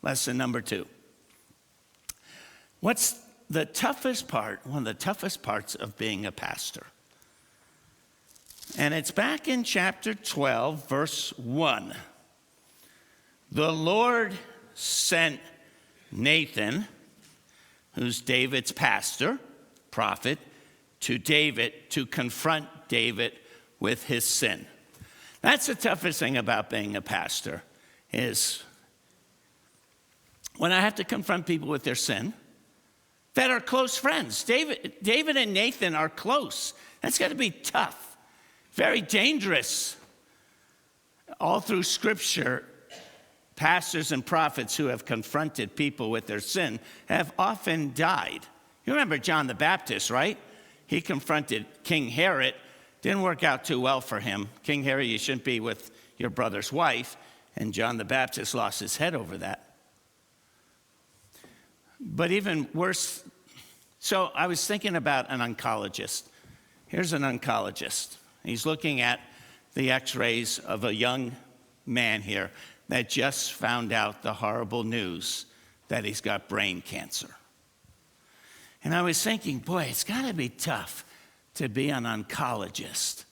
Lesson number 2. What's the toughest part, one of the toughest parts of being a pastor? And it's back in chapter 12, verse 1. The Lord sent Nathan, who's David's pastor, prophet, to David to confront David with his sin. That's the toughest thing about being a pastor, is when I have to confront people with their sin that are close friends. David and Nathan are close. That's got to be tough, very dangerous. All through Scripture, pastors and prophets who have confronted people with their sin have often died. You remember John the Baptist, right? He confronted King Herod. Didn't work out too well for him. King Herod, you shouldn't be with your brother's wife. And John the Baptist lost his head over that. But even worse, so I was thinking about an oncologist. Here's an oncologist. He's looking at the x-rays of a young man here that just found out the horrible news that he's got brain cancer. And I was thinking, boy, it's got to be tough to be an oncologist,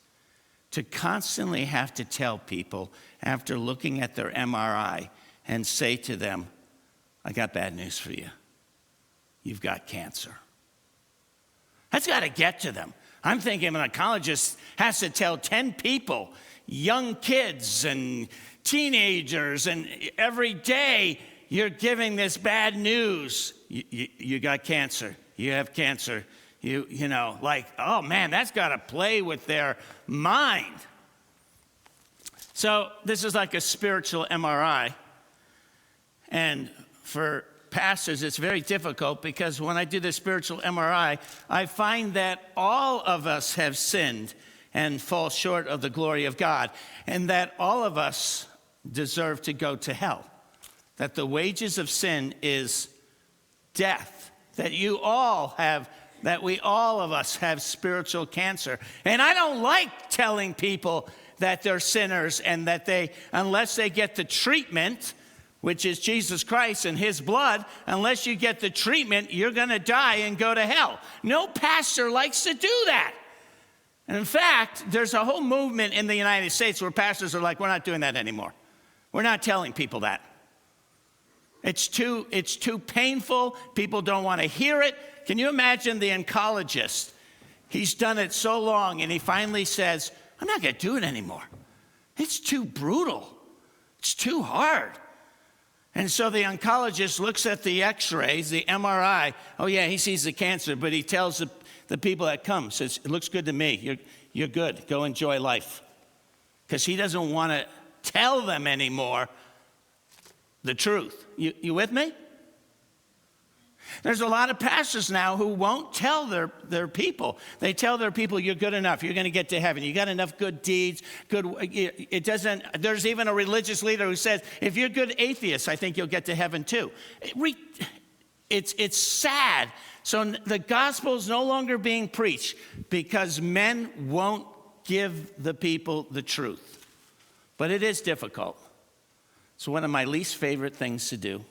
to constantly have to tell people after looking at their MRI and say to them, I got bad news for you. You've got cancer. That's got to get to them. I'm thinking an oncologist has to tell 10 people, young kids and teenagers, and every day you're giving this bad news. You got cancer. You have cancer. You know, like, oh man, that's got to play with their mind. So this is like a spiritual MRI. And for pastors, it's very difficult because when I do the spiritual MRI, I find that all of us have sinned and fall short of the glory of God, and that all of us deserve to go to hell, that the wages of sin is death, that we all of us have spiritual cancer. And I don't like telling people that they're sinners and that unless they get the treatment, which is Jesus Christ and his blood, unless you get the treatment, you're going to die and go to hell. No pastor likes to do that. And in fact, there's a whole movement in the United States where pastors are like, we're not doing that anymore. We're not telling people that. It's too painful. People don't want to hear it. Can you imagine the oncologist? He's done it so long, and he finally says, I'm not going to do it anymore. It's too brutal. It's too hard. And so the oncologist looks at the x-rays, the MRI. Oh, yeah, he sees the cancer, but he tells the people that come, says, it looks good to me. You're good. Go enjoy life. Because he doesn't want to tell them anymore the truth. You with me? There's a lot of pastors now who won't tell their people. They tell their people, you're good enough. You're going to get to heaven. You got enough good deeds. There's even a religious leader who says, if you're a good atheist, I think you'll get to heaven too. It's sad. So the gospel is no longer being preached because men won't give the people the truth. But it is difficult. It's one of my least favorite things to do.